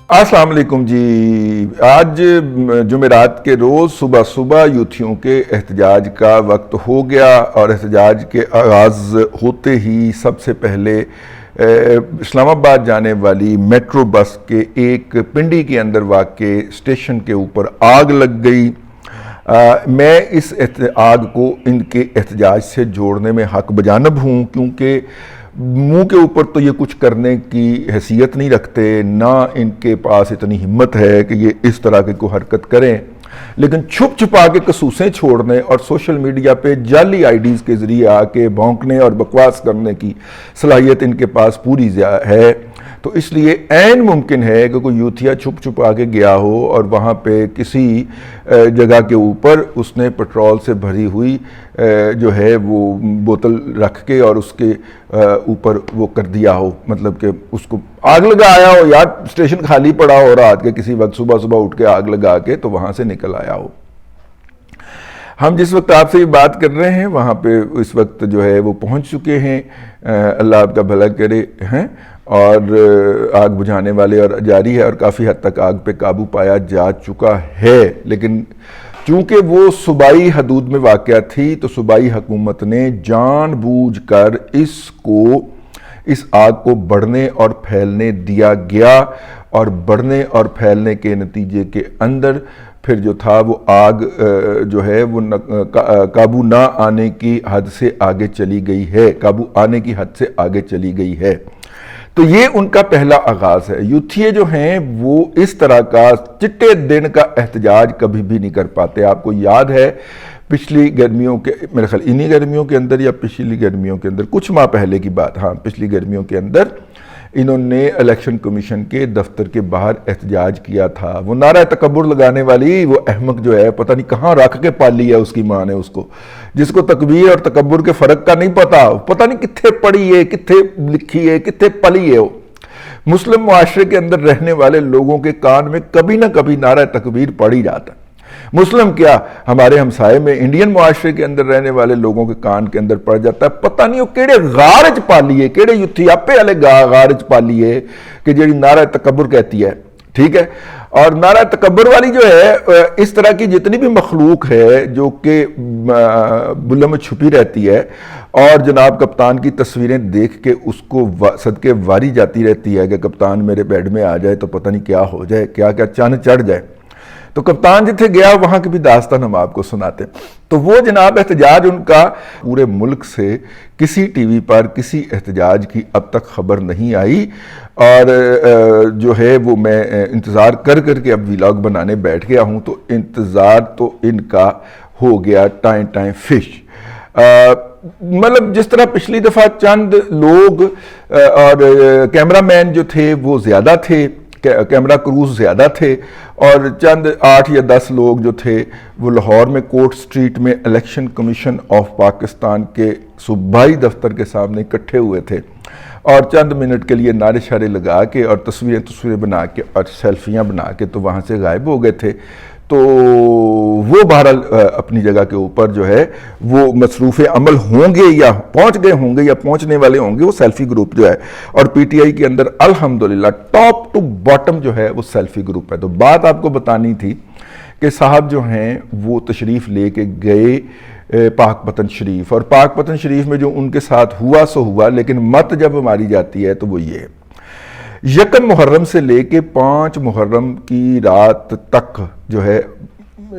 السلام علیکم جی۔ آج جمعرات کے روز صبح صبح یوتھیوں کے احتجاج کا وقت ہو گیا اور احتجاج کے آغاز ہوتے ہی سب سے پہلے اسلام آباد جانے والی میٹرو بس کے ایک پنڈی کے اندر واقع اسٹیشن کے اوپر آگ لگ گئی۔ میں اس آگ کو ان کے احتجاج سے جوڑنے میں حق بجانب ہوں، کیونکہ منہ کے اوپر تو یہ کچھ کرنے کی حیثیت نہیں رکھتے، نہ ان کے پاس اتنی ہمت ہے کہ یہ اس طرح کی کوئی حرکت کریں، لیکن چھپ چھپا کے کسوسیں چھوڑنے اور سوشل میڈیا پہ جعلی آئی ڈیز کے ذریعے آ کے بھونکنے اور بکواس کرنے کی صلاحیت ان کے پاس پوری ہے۔ تو اس لیے عین ممکن ہے کہ کوئی یوتھیا چھپ چھپا کے گیا ہو اور وہاں پہ کسی جگہ کے اوپر اس نے پٹرول سے بھری ہوئی جو ہے وہ بوتل رکھ کے اور اس کے اوپر وہ کر دیا ہو، مطلب کہ اس کو آگ لگایا ہو، یا اسٹیشن خالی پڑا ہو رات کے کسی وقت صبح صبح اٹھ کے آگ لگا کے تو وہاں سے نکل آیا ہو۔ ہم جس وقت آپ سے یہ بات کر رہے ہیں وہاں پہ اس وقت جو ہے وہ پہنچ چکے ہیں، اللہ آپ کا بھلا کرے ہیں، اور آگ بجھانے والے اور جاری ہے اور کافی حد تک آگ پہ قابو پایا جا چکا ہے، لیکن چونکہ وہ صوبائی حدود میں واقع تھی تو صوبائی حکومت نے جان بوجھ کر اس آگ کو بڑھنے اور پھیلنے دیا گیا، اور بڑھنے اور پھیلنے کے نتیجے کے اندر پھر جو تھا وہ آگ جو ہے وہ قابو نہ آنے کی حد سے آگے چلی گئی ہے، قابو آنے کی حد سے آگے چلی گئی ہے۔ تو یہ ان کا پہلا آغاز ہے۔ یوتھیے جو ہیں وہ اس طرح کا چٹے دن کا احتجاج کبھی بھی نہیں کر پاتے۔ آپ کو یاد ہے پچھلی گرمیوں کے، میرے خیال انہی گرمیوں کے اندر یا پچھلی گرمیوں کے اندر، کچھ ماہ پہلے کی بات، پچھلی گرمیوں کے اندر انہوں نے الیکشن کمیشن کے دفتر کے باہر احتجاج کیا تھا۔ وہ نعرہ تکبر لگانے والی وہ احمق جو ہے پتہ نہیں کہاں رکھ کے پالی ہے اس کی ماں نے اس کو، جس کو تکبیر اور تکبر کے فرق کا نہیں پتہ نہیں کتھے پڑھی ہے، کتھے لکھی ہے، کتھے پلی ہے۔ وہ مسلم معاشرے کے اندر رہنے والے لوگوں کے کان میں کبھی نہ کبھی نعرہ تکبیر پڑ ہی جاتا ہے۔ مسلم کیا، ہمارے ہمسائے میں انڈین معاشرے کے اندر رہنے والے لوگوں کے کان کے اندر پڑ جاتا ہے۔ پتہ نہیں وہ کیڑے غارج پالی ہے، کیڑے یوتھیاپے والے غارج پالی ہے کہ جیڑی نعرہ تکبر کہتی ہے، ٹھیک ہے۔ اور نعرہ تکبر والی جو ہے اس طرح کی جتنی بھی مخلوق ہے جو کہ بلند میں چھپی رہتی ہے اور جناب کپتان کی تصویریں دیکھ کے اس کو صدقے واری جاتی رہتی ہے کہ کپتان میرے بیڈ میں آ جائے تو پتہ نہیں کیا ہو جائے، کیا کیا چن چڑھ جائے، تو کپتان جتھے گیا وہاں کی بھی داستان ہم آپ کو سناتے۔ تو وہ جناب احتجاج ان کا پورے ملک سے کسی ٹی وی پر کسی احتجاج کی اب تک خبر نہیں آئی، اور جو ہے وہ میں انتظار کر کے اب ویلاگ بنانے بیٹھ گیا ہوں، تو انتظار تو ان کا ہو گیا ٹائم فش۔ مطلب جس طرح پچھلی دفعہ چند لوگ اور کیمرہ مین جو تھے وہ زیادہ تھے، کیمرہ کروز زیادہ تھے، اور چند 8 یا 10 لوگ جو تھے وہ لاہور میں کورٹ سٹریٹ میں الیکشن کمیشن آف پاکستان کے صوبائی دفتر کے سامنے اکٹھے ہوئے تھے، اور چند منٹ کے لیے نعرے شعرے لگا کے اور تصویریں بنا کے اور سیلفیاں بنا کے تو وہاں سے غائب ہو گئے تھے۔ تو وہ بہرحال اپنی جگہ کے اوپر جو ہے وہ مصروف عمل ہوں گے یا پہنچ گئے ہوں گے یا پہنچنے والے ہوں گے۔ وہ سیلفی گروپ جو ہے، اور پی ٹی آئی کے اندر الحمدللہ ٹاپ ٹو باٹم جو ہے وہ سیلفی گروپ ہے۔ تو بات آپ کو بتانی تھی کہ صاحب جو ہیں وہ تشریف لے کے گئے پاک پتن شریف، اور پاک پتن شریف میں جو ان کے ساتھ ہوا سو ہوا، لیکن مت جب ماری جاتی ہے تو وہ یہ ہے، 1 محرم سے لے کے 5 محرم کی رات تک جو ہے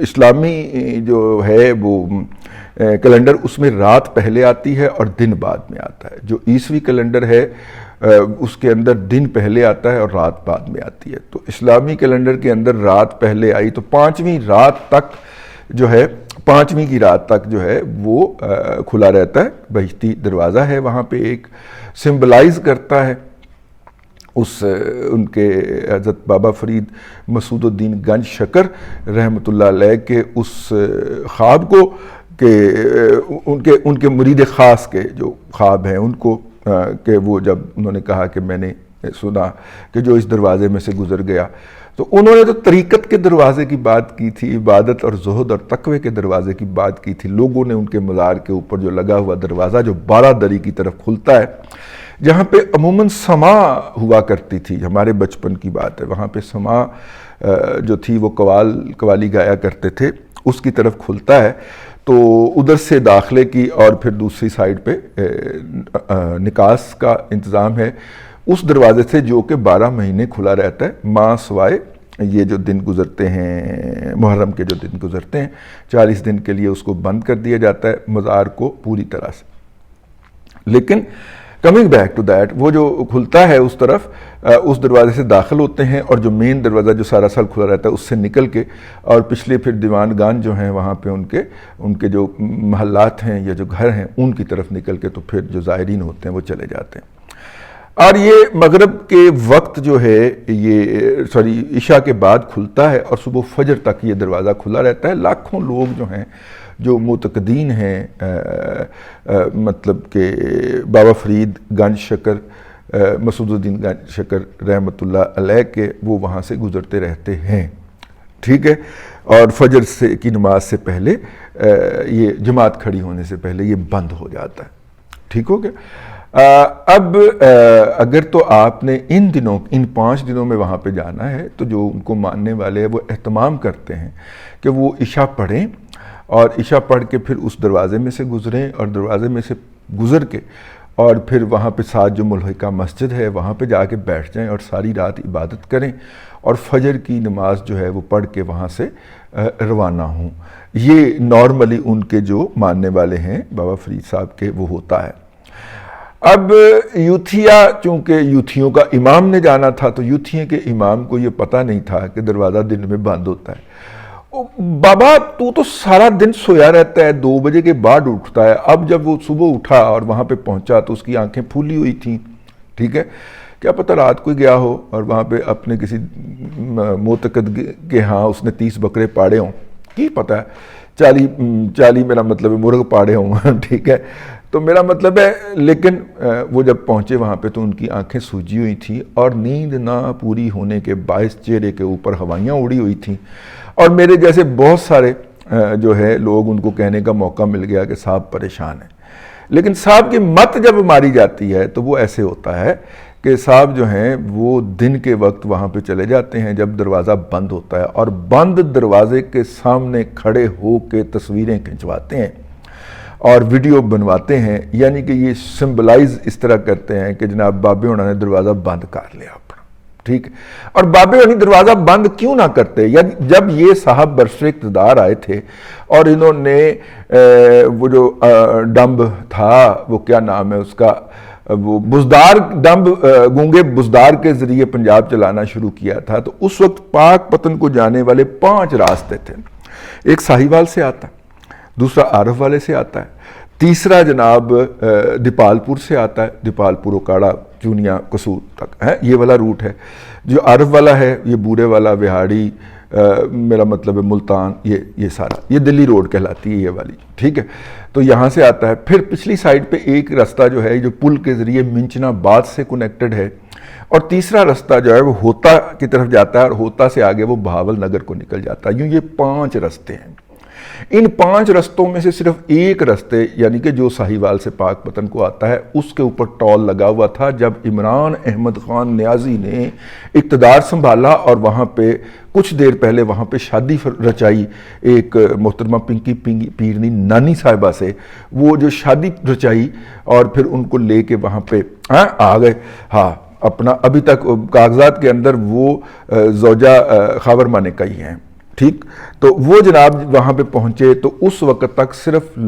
اسلامی جو ہے وہ کیلنڈر، اس میں رات پہلے آتی ہے اور دن بعد میں آتا ہے۔ جو عیسوی کیلنڈر ہے اس کے اندر دن پہلے آتا ہے اور رات بعد میں آتی ہے۔ تو اسلامی کیلنڈر کے اندر رات پہلے آئی تو 5ویں رات تک جو ہے، 5ویں کی رات تک جو ہے وہ کھلا رہتا ہے۔ بہشتی دروازہ ہے وہاں پہ، ایک سمبلائز کرتا ہے ان کے حضرت بابا فرید مسعود الدین گنج شکر رحمۃ اللہ علیہ کے اس خواب کو، کہ ان کے مرید خاص کے جو خواب ہیں ان کو، کہ وہ جب انہوں نے کہا کہ میں نے سنا کہ جو اس دروازے میں سے گزر گیا، تو انہوں نے تو طریقت کے دروازے کی بات کی تھی، عبادت اور زہد اور تقوی کے دروازے کی بات کی تھی۔ لوگوں نے ان کے مزار کے اوپر جو لگا ہوا دروازہ جو 12 دری کی طرف کھلتا ہے، جہاں پہ عموماً سما ہوا کرتی تھی، ہمارے بچپن کی بات ہے، وہاں پہ سما جو تھی وہ قوالی گایا کرتے تھے، اس کی طرف کھلتا ہے، تو ادھر سے داخلے کی اور پھر دوسری سائیڈ پہ نکاس کا انتظام ہے اس دروازے سے، جو کہ 12 مہینے کھلا رہتا ہے، ماں سوائے یہ جو دن گزرتے ہیں، محرم کے جو دن گزرتے ہیں، 40 دن کے لیے اس کو بند کر دیا جاتا ہے مزار کو پوری طرح سے۔ لیکن کمنگ بیک ٹو دیٹ، وہ جو کھلتا ہے اس طرف، اس دروازے سے داخل ہوتے ہیں، اور جو مین دروازہ جو سارا سال کھلا رہتا ہے اس سے نکل کے، اور پچھلے پھر دیوان گان جو ہیں وہاں پہ ان کے جو محلات ہیں یا جو گھر ہیں ان کی طرف نکل کے، تو پھر جو زائرین ہوتے ہیں وہ چلے جاتے ہیں۔ اور یہ مغرب کے وقت جو ہے یہ عشاء کے بعد کھلتا ہے، اور صبح فجر تک یہ دروازہ کھلا رہتا ہے۔ لاکھوں لوگ جو ہیں جو معتقدین ہیں، مطلب کہ بابا فرید گنج شکر، مسعود الدین گنج شکر رحمۃ اللہ علیہ کے، وہ وہاں سے گزرتے رہتے ہیں، ٹھیک ہے، اور فجر کی نماز سے پہلے یہ جماعت کھڑی ہونے سے پہلے یہ بند ہو جاتا ہے، ٹھیک ہو گیا۔ اب اگر تو آپ نے ان 5 دنوں میں وہاں پہ جانا ہے، تو جو ان کو ماننے والے ہیں وہ اہتمام کرتے ہیں کہ وہ عشاء پڑھیں، اور عشاء پڑھ کے پھر اس دروازے میں سے گزریں، اور دروازے میں سے گزر کے اور پھر وہاں پہ ساتھ جو ملحقہ مسجد ہے وہاں پہ جا کے بیٹھ جائیں، اور ساری رات عبادت کریں، اور فجر کی نماز جو ہے وہ پڑھ کے وہاں سے روانہ ہوں۔ یہ نارملی ان کے جو ماننے والے ہیں بابا فرید صاحب کے وہ ہوتا ہے۔ اب یوتھیا، چونکہ یوتھیوں کا امام نے جانا تھا، تو یوتھیوں کے امام کو یہ پتہ نہیں تھا کہ دروازہ دن میں بند ہوتا ہے۔ بابا تو سارا دن سویا رہتا ہے، 2 بجے کے بعد اٹھتا ہے۔ اب جب وہ صبح اٹھا اور وہاں پہ پہنچا تو اس کی آنکھیں پھولی ہوئی تھیں، ٹھیک ہے، کیا پتہ رات کو گیا ہو اور وہاں پہ اپنے کسی معتقد کے ہاں اس نے 30 بکرے پاڑے ہوں، کی پتہ ہے، 40 میرا مطلب ہے مرغ پاڑے ہوں، ٹھیک ہے، تو میرا مطلب ہے، لیکن وہ جب پہنچے وہاں پہ تو ان کی آنکھیں سوجی ہوئی تھیں، اور نیند نہ پوری ہونے کے باعث چہرے کے اوپر ہوائیاں اڑی ہوئی تھیں، اور میرے جیسے بہت سارے جو ہے لوگ، ان کو کہنے کا موقع مل گیا کہ صاحب پریشان ہیں۔ لیکن صاحب کی مت جب ماری جاتی ہے تو وہ ایسے ہوتا ہے کہ صاحب جو ہیں وہ دن کے وقت وہاں پہ چلے جاتے ہیں جب دروازہ بند ہوتا ہے، اور بند دروازے کے سامنے کھڑے ہو کے تصویریں کھنچواتے ہیں اور ویڈیو بنواتے ہیں، یعنی کہ یہ سمبلائز اس طرح کرتے ہیں کہ جناب بابے ہونا نے دروازہ بند کر لیا اپنا، ٹھیک ہے۔ اور بابے ہونی دروازہ بند کیوں نہ کرتے؟ جب یہ صاحب برسر اقتدار آئے تھے اور انہوں نے وہ جو ڈمب تھا، وہ کیا نام ہے اس کا، وہ بزدار ڈمب، گونگے بزدار کے ذریعے پنجاب چلانا شروع کیا تھا، تو اس وقت پاک پتن کو جانے والے 5 راستے تھے۔ ایک ساہیوال سے آتا ہے، دوسرا عارف والے سے آتا ہے، تیسرا جناب دیپال پور سے آتا ہے، دیپال پور اکاڑا چونیا قصور تک ہے، یہ والا روٹ ہے۔ جو عارف والا ہے یہ بورے والا، وہاڑی، میرا مطلب ہے ملتان، یہ سارا یہ دلی روڈ کہلاتی ہے یہ والی، ٹھیک ہے، تو یہاں سے آتا ہے۔ پھر پچھلی سائیڈ پہ ایک رستہ جو ہے جو پل کے ذریعے منچنا آباد سے کنیکٹڈ ہے، اور تیسرا رستہ جو ہے وہ ہوتا کی طرف جاتا ہے، اور ہوتا سے آگے وہ بہاول نگر کو نکل جاتا ہے۔ یوں یہ 5 رستے ہیں۔ ان 5 رستوں میں سے صرف ایک رستے، یعنی کہ جو ساہیوال سے پاک پتن کو آتا ہے، اس کے اوپر ٹول لگا ہوا تھا جب عمران احمد خان نیازی نے اقتدار سنبھالا، اور وہاں پہ کچھ دیر پہلے وہاں پہ شادی رچائی ایک محترمہ پنکی پیرنی نانی صاحبہ سے، وہ جو شادی رچائی اور پھر ان کو لے کے وہاں پہ آ گئے، ہاں اپنا ابھی تک کاغذات کے اندر وہ زوجہ خاور مانے کا ہی ہیں، ٹھیک، تو وہ جناب وہاں پہ پہنچے تو اس وقت تک صرف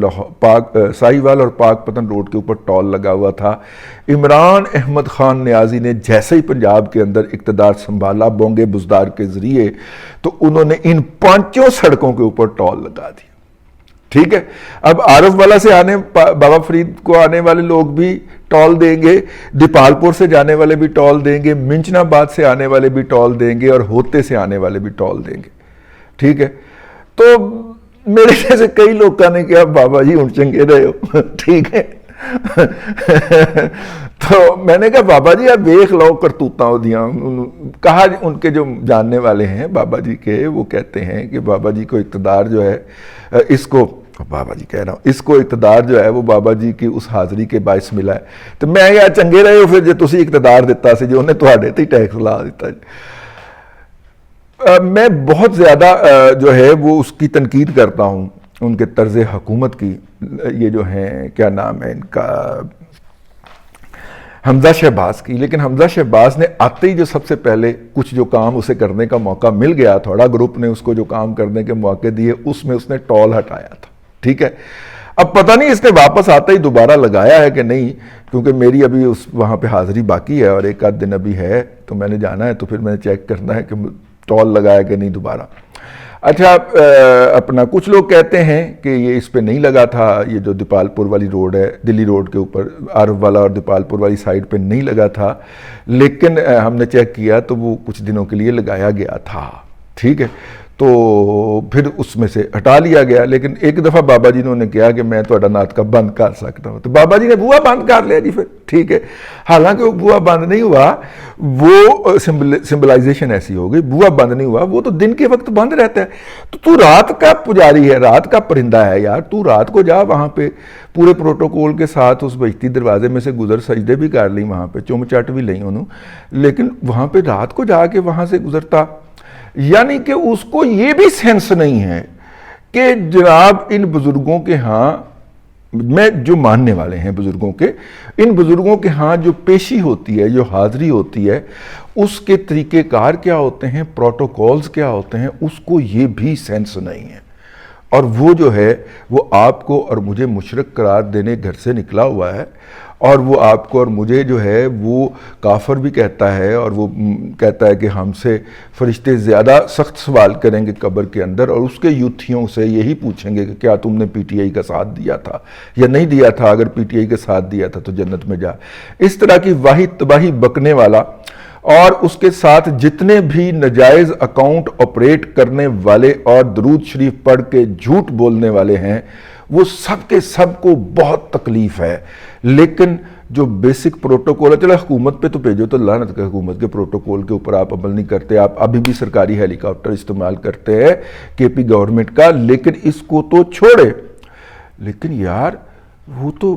ساہیوال اور پاک پتن روڈ کے اوپر ٹول لگا ہوا تھا۔ عمران احمد خان نیازی نے جیسے ہی پنجاب کے اندر اقتدار سنبھالا بونگے بزدار کے ذریعے، تو انہوں نے ان 5 سڑکوں کے اوپر ٹول لگا دیا، ٹھیک ہے۔ اب عارف والا سے بابا فرید کو آنے والے لوگ بھی ٹول دیں گے، دیپال پور سے جانے والے بھی ٹول دیں گے، منچنا آباد سے آنے والے بھی ٹول دیں گے، اور ہوتے سے آنے والے بھی ٹول دیں گے، ٹھیک ہے۔ تو میرے جیسے کئی لوگ کہنے کہ بابا جی ہن چنگے رہے ہو، ٹھیک ہے۔ تو میں نے کہا بابا جی آپ دیکھ لو کرتوتاں ہو دیاں، کہا ان کے جو جاننے والے ہیں بابا جی کے، وہ کہتے ہیں کہ بابا جی کو اقتدار جو ہے اس کو بابا جی کہہ رہا ہوں اس کو اقتدار جو ہے وہ بابا جی کی اس حاضری کے باعث ملا ہے. تو میں یا چنگے رہے ہو پھر جو تسی اقتدار دیتا سی جو انہیں تواڈے تے ٹیکس لا دیتا جی. میں بہت زیادہ جو ہے وہ اس کی تنقید کرتا ہوں ان کے طرز حکومت کی. یہ جو ہیں کیا نام ہے ان کا حمزہ شہباز کی. لیکن حمزہ شہباز نے آتے ہی جو سب سے پہلے کچھ جو کام اسے کرنے کا موقع مل گیا, تھوڑا گروپ نے اس کو جو کام کرنے کے موقع دیے اس میں اس نے ٹول ہٹایا تھا. ٹھیک ہے, اب پتہ نہیں اس نے واپس آتا ہی دوبارہ لگایا ہے کہ نہیں, کیونکہ میری ابھی وہاں پہ حاضری باقی ہے اور ایک آدھ دن ابھی ہے تو میں نے جانا ہے, تو پھر میں نے چیک کرنا ہے کہ ٹول لگایا کہ نہیں دوبارہ. اچھا اپنا کچھ لوگ کہتے ہیں کہ یہ اس پہ نہیں لگا تھا, یہ جو دیپال پور والی روڈ ہے دلی روڈ کے اوپر عارف والا اور دیپال پور والی سائڈ پہ نہیں لگا تھا, لیکن ہم نے چیک کیا تو وہ کچھ دنوں کے لیے لگایا گیا تھا. ٹھیک ہے, تو پھر اس میں سے ہٹا لیا گیا. لیکن ایک دفعہ بابا جی نے کہا کہ میں تھوڑا نعت کا بند کر سکتا ہوں, تو بابا جی نے بوا بند کر لیا جی پھر. ٹھیک ہے, حالانکہ وہ بوا بند نہیں ہوا, وہ سمبلائزیشن ایسی ہو گئی, بوا بند نہیں ہوا, وہ تو دن کے وقت بند رہتا ہے. تو رات کا پجاری ہے, رات کا پرندہ ہے یار, تو رات کو جا وہاں پہ پورے پروٹوکول کے ساتھ اس بہشتی دروازے میں سے گزر, سجدے بھی کر لیں وہاں پہ, چم چٹ بھی لیں انہوں, لیکن وہاں پہ رات کو جا کے وہاں سے گزرتا. یعنی کہ اس کو یہ بھی سینس نہیں ہے کہ جناب ان بزرگوں کے ہاں, میں جو ماننے والے ہیں بزرگوں کے, ان بزرگوں کے ہاں جو پیشی ہوتی ہے, جو حاضری ہوتی ہے, اس کے طریقہ کار کیا ہوتے ہیں, پروٹوکولز کیا ہوتے ہیں, اس کو یہ بھی سینس نہیں ہے. اور وہ جو ہے وہ آپ کو اور مجھے مشرک قرار دینے گھر سے نکلا ہوا ہے, اور وہ آپ کو اور مجھے جو ہے وہ کافر بھی کہتا ہے, اور وہ کہتا ہے کہ ہم سے فرشتے زیادہ سخت سوال کریں گے قبر کے اندر, اور اس کے یوتھیوں سے یہی پوچھیں گے کہ کیا تم نے پی ٹی آئی کا ساتھ دیا تھا یا نہیں دیا تھا, اگر پی ٹی آئی کا ساتھ دیا تھا تو جنت میں جا. اس طرح کی واحد تباہی بکنے والا اور اس کے ساتھ جتنے بھی نجائز اکاؤنٹ آپریٹ کرنے والے اور درود شریف پڑھ کے جھوٹ بولنے والے ہیں, وہ سب کے سب کو بہت تکلیف ہے. لیکن جو بیسک پروٹوکول ہے, چلو حکومت پہ تو بھیجو تو لعنت کا, حکومت کے پروٹوکول کے اوپر آپ عمل نہیں کرتے, آپ ابھی بھی سرکاری ہیلی کاپٹر استعمال کرتے ہیں کے پی گورنمنٹ کا, لیکن اس کو تو چھوڑے. لیکن یار وہ تو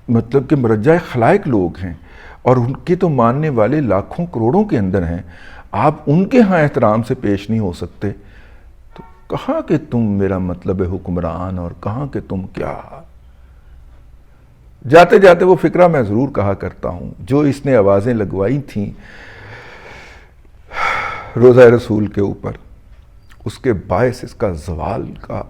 مطلب کہ مرجع خلائق لوگ ہیں, اور ان کے تو ماننے والے لاکھوں کروڑوں کے اندر ہیں, آپ ان کے ہاں احترام سے پیش نہیں ہو سکتے, تو کہاں کہ تم میرا مطلب حکمران اور کہاں کہ تم کیا. جاتے جاتے وہ فکرہ میں ضرور کہا کرتا ہوں جو اس نے آوازیں لگوائی تھیں روزہ رسول کے اوپر, اس کے باعث اس کا زوال کا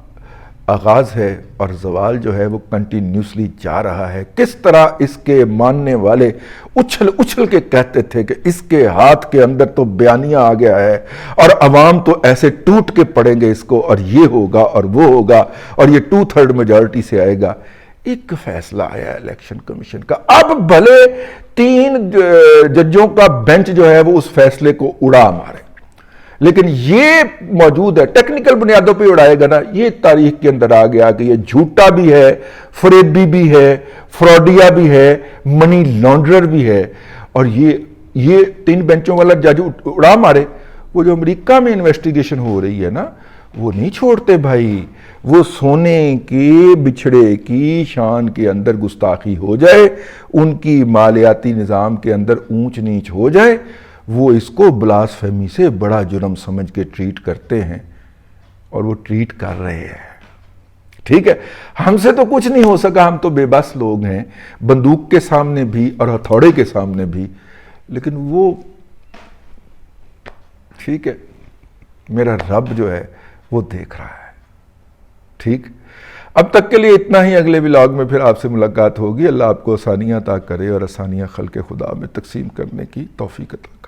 آغاز ہے, اور زوال جو ہے وہ کنٹینیوسلی جا رہا ہے. کس طرح اس کے ماننے والے اچھل اچھل کے کہتے تھے کہ اس کے ہاتھ کے اندر تو بیانیہ آ گیا ہے, اور عوام تو ایسے ٹوٹ کے پڑیں گے اس کو, اور یہ ہوگا اور وہ ہوگا, اور یہ 2/3 میجارٹی سے آئے گا. ایک فیصلہ آیا الیکشن کمیشن کا, اب بھلے 3 ججوں کا بینچ جو ہے وہ اس فیصلے کو اڑا مارے, لیکن یہ موجود ہے ٹیکنیکل بنیادوں پہ اڑائے گا نا, یہ تاریخ کے اندر آ گیا کہ یہ جھوٹا بھی ہے, فریبی بھی ہے, فراڈیا بھی ہے, منی لانڈرر بھی ہے. اور یہ 3 بینچوں والا جج اڑا مارے. وہ جو امریکہ میں انویسٹیگیشن ہو رہی ہے نا, وہ نہیں چھوڑتے بھائی. وہ سونے کے بچھڑے کی شان کے اندر گستاخی ہو جائے, ان کی مالیاتی نظام کے اندر اونچ نیچ ہو جائے, وہ اس کو بلاسفیمی سے بڑا جرم سمجھ کے ٹریٹ کرتے ہیں, اور وہ ٹریٹ کر رہے ہیں. ٹھیک ہے, ہم سے تو کچھ نہیں ہو سکا, ہم تو بے بس لوگ ہیں, بندوق کے سامنے بھی اور ہتھوڑے کے سامنے بھی. لیکن وہ ٹھیک ہے, میرا رب جو ہے وہ دیکھ رہا ہے. ٹھیک, اب تک کے لیے اتنا ہی. اگلے ولاگ میں پھر آپ سے ملاقات ہوگی. اللہ آپ کو آسانیاں عطا کرے اور آسانیاں خلق خدا میں تقسیم کرنے کی توفیق عطا کرے.